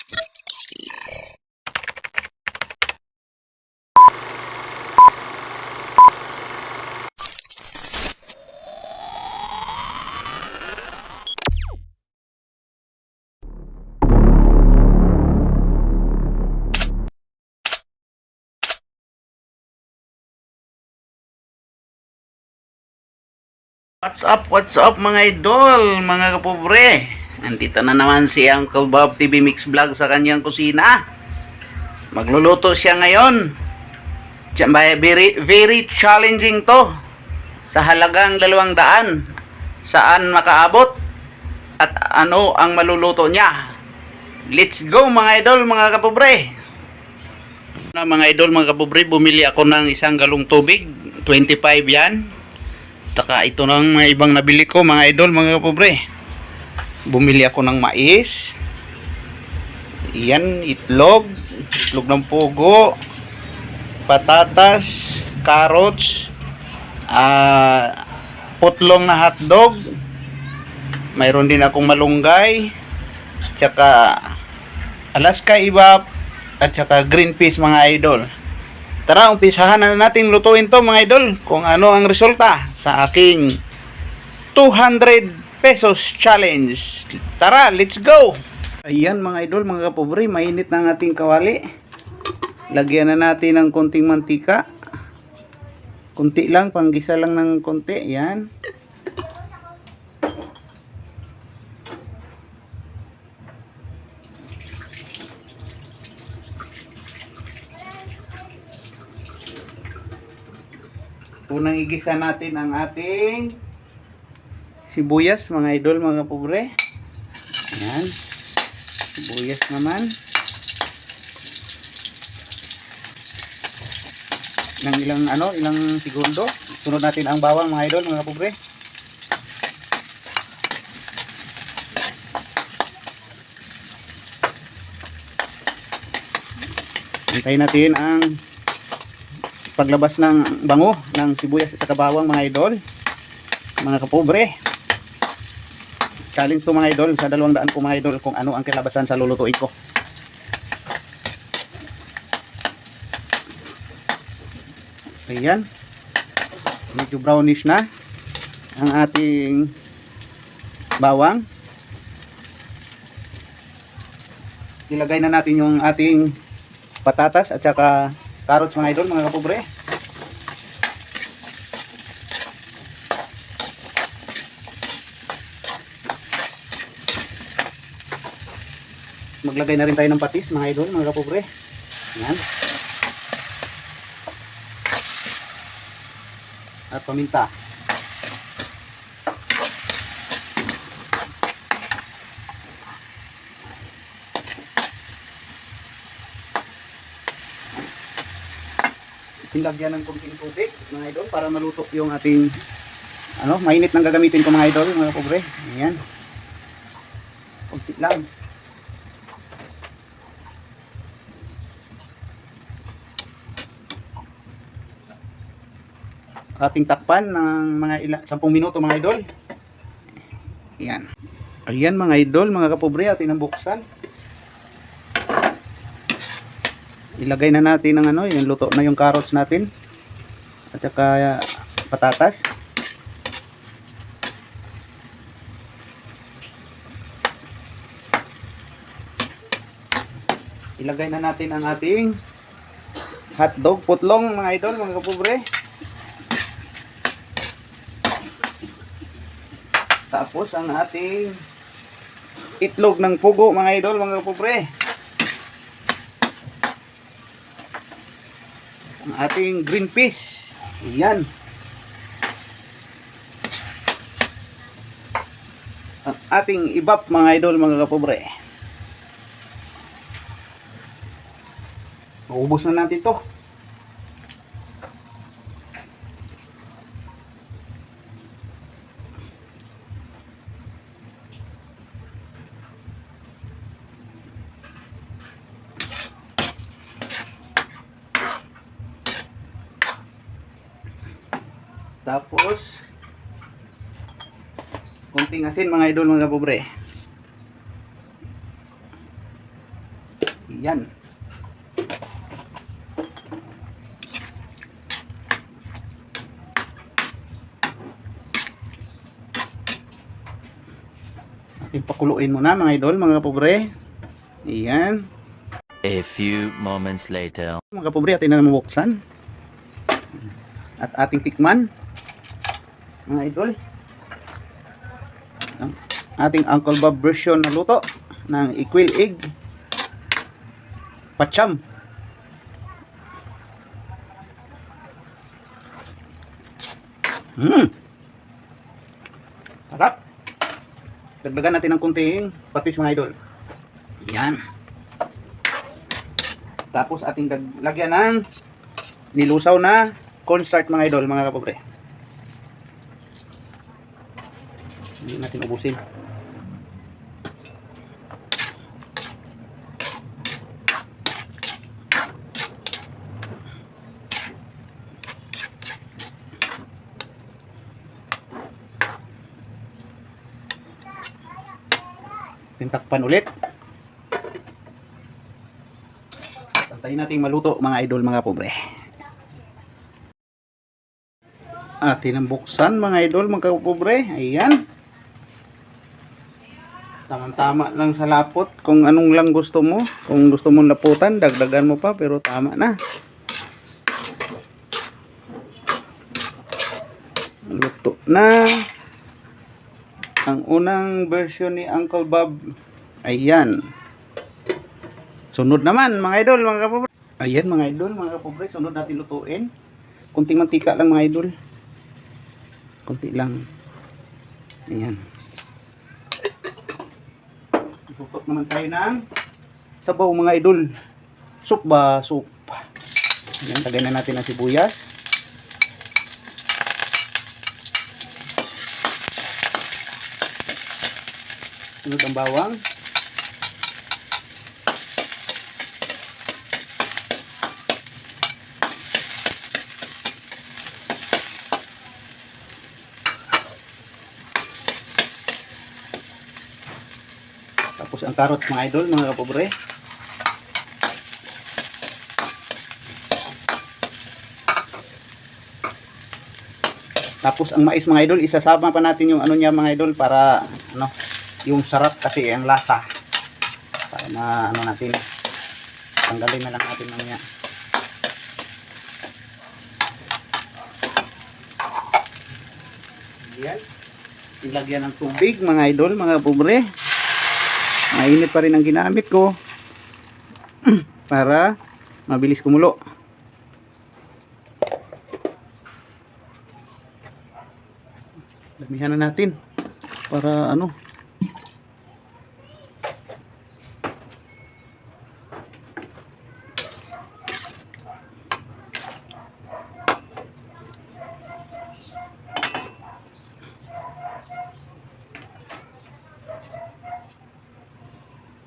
What's up mga idol, mga kapobre. Nandito na naman si Uncle Bob TV Mix Vlog sa kanyang kusina. Magluluto siya ngayon. Very challenging to. Sa halagang 200. Saan makaabot? At ano ang maluluto niya? Let's go mga idol, mga kapobre. Mga idol, mga kapobre, bumili ako ng isang galong tubig. 25 yan. Taka ito ng mga ibang nabili ko mga idol, mga kapobre. Bumili ako ng mais. Yan, itlog ng pugo, patatas, carrots, putlong na hotdog. Mayroon din akong malunggay, tsaka Alaska ibap, at tsaka green peas mga idol. Tara, umpisahan na natin lutuin to mga idol, kung ano ang resulta sa aking 200 pesos challenge. Tara, let's go! Ayan mga idol, mga kapobre, mainit na ang ating kawali. Lagyan na natin ng konting mantika. Kunti lang, panggisa lang ng konti. Yan. Unang igisa natin ang ating sibuyas mga idol, mga pobre. Ayan. Sibuyas naman. Ng ilang segundo. Sunod natin ang bawang mga idol, mga pobre. Antayin natin ang paglabas ng bango ng sibuyas at bawang mga idol, mga kapobre. Challenge to mga idol, sa 200 po mga idol, kung ano ang kilabasan sa lulutuin ko. Ayan, medyo brownish na ang ating bawang. Ilagay na natin yung ating patatas at saka carrots mga idol, mga kapobre. Maglagay na rin tayo ng patis mga idol, mga kapobre. Ayan. At paminta. Lagyan ng konting tubig mga idol para maluto yung ating mainit nang gagamitin ko mga idol, mga pobre. Ayan, konti lang. Ating takpan ng mga 10 minuto mga idol. Ayan. Ayan mga idol, mga kapobre, ating nabuksan. Ilagay na natin ang yung luto na yung carrots natin at saka patatas. Ilagay na natin ang ating hotdog, putlong mga idol, mga kapobre. Tapos ang ating itlog ng pugo mga idol, mga kapobre. Ang ating green peas. Ayan. Ang ating ibap mga idol, mga kapobre. Maubos na natin to. Tapos kunting asin mga idol, mga kapobre. Yan. Ipakuluin mo na mga idol, mga pobre. Ayan. A few moments later. Mga pobre, atin na mabuksan. At ating tikman. Mga idol. Ang ating Uncle Bob version na luto ng quail egg pacham. Sarap. Dagdagan natin ng kunting patis mga idol. Yan. Tapos ating lagyan ng nilusaw na cornstarch mga idol, mga kapobre. Hindi natin ubusin. Tintakpan ulit. Antayin natin maluto mga idol, mga pobre. Atin ang buksan mga idol, mga pobre. Ayan. Tama-tama lang sa lapot. Kung anong lang gusto mo. Kung gusto mong laputan, dagdagan mo pa. Pero tama na. Luto na ang unang version ni Uncle Bob. Ayan. Sunod naman mga idol, mga kapobre. Ayan mga idol, mga kapobre. Sunod natin lutuin. Kunting mantika lang mga idol. Kunti lang. Ayan. Luto naman tayo ng sabaw mga idol. Soup ba? Soup. Ayan, tagay na natin ang sibuyas. Sunod ang bawang. Tapos ang karot mga idol, mga kapobre. Tapos ang mais mga idol, isasama pa natin yung ano niya mga idol para ano, yung sarap kasi ang lasa. Para na ano natin. Tanggalin na lang natin mamaya. Ayan. Ilagyan ng tubig mga idol, mga pobre. Mainit pa rin ang ginamit ko para mabilis kumulo. Damihan na natin para ano.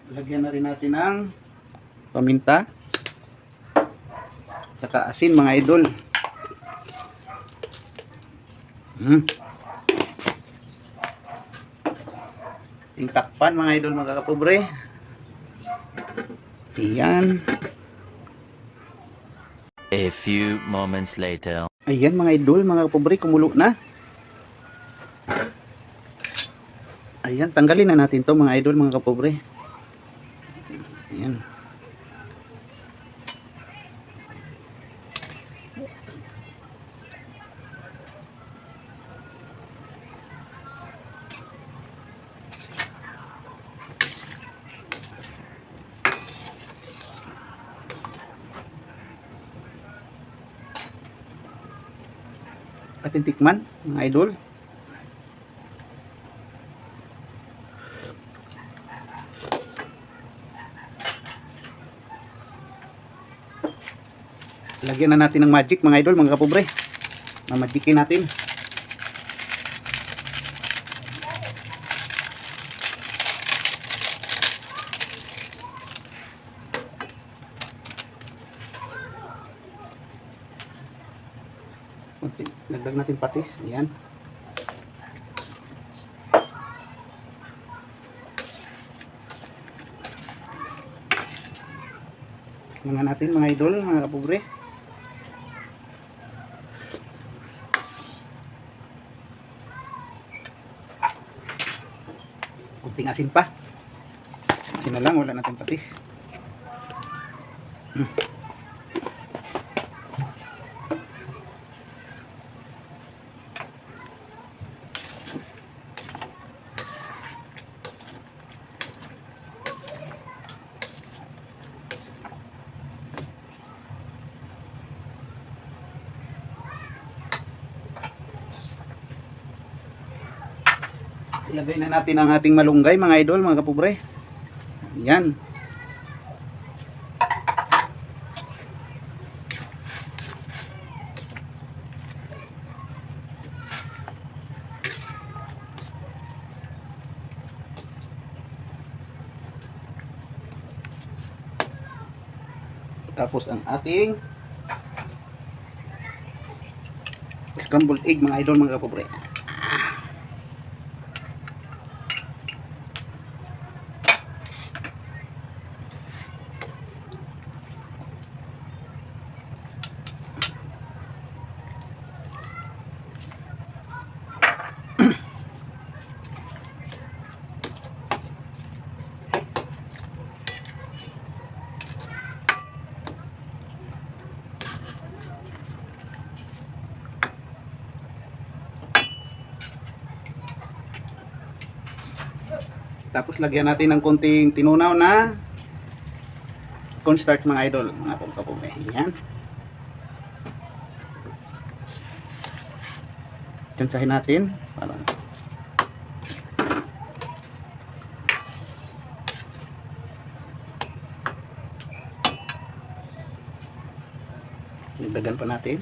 Lagyan na rin natin ng paminta saka asin mga idol. Takpan mga idol, mga kapobre. Ayan. A few moments later. Ayan mga idol, mga kapobre, kumulo na. Ayan, tanggalin na natin to mga idol, mga kapobre. Ayan. Atin tikman mga idol. Lagyan na natin ng magic mga idol, mga kapobre. Magikin natin. Lagdag natin patis. Ayan. Tikman nga natin mga idol, mga kapobre. Kunting asin pa. Asin na lang, wala natin patis. Ilagay na natin ang ating malunggay mga idol, mga kapobre. Yan. Tapos ang ating scrambled egg mga idol, mga kapobre. Tapos lagyan natin ng konting tinunaw na cornstarch mga idol, mga kapobre. Yan. Tsansahin natin para dagdagan pa natin.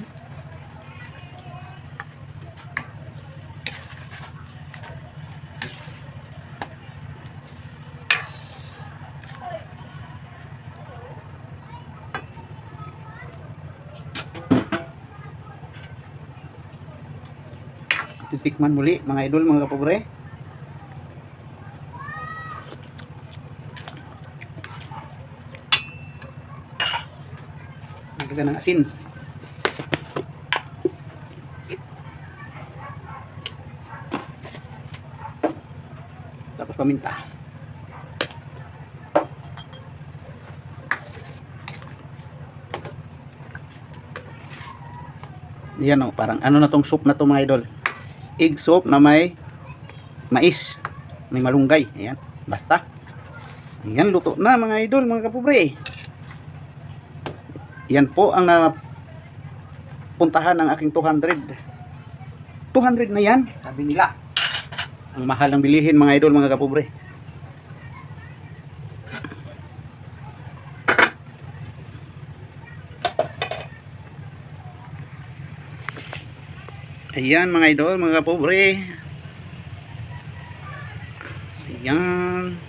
Titikman muli mga idol, mga kapobre. Lagyan ng asin. Tapos paminta. Yan o, parang ano na tong soup na to mga idol. Egg soup na may mais, may malunggay. Ayan, basta. Ayan, luto na mga idol, mga kapobre. Yan po ang napuntahan ng aking 200. 200 na yan, sabi nila. Ang mahal ng bilihin mga idol, mga kapobre. Ayan mga idol, mga kapobre. Ayan.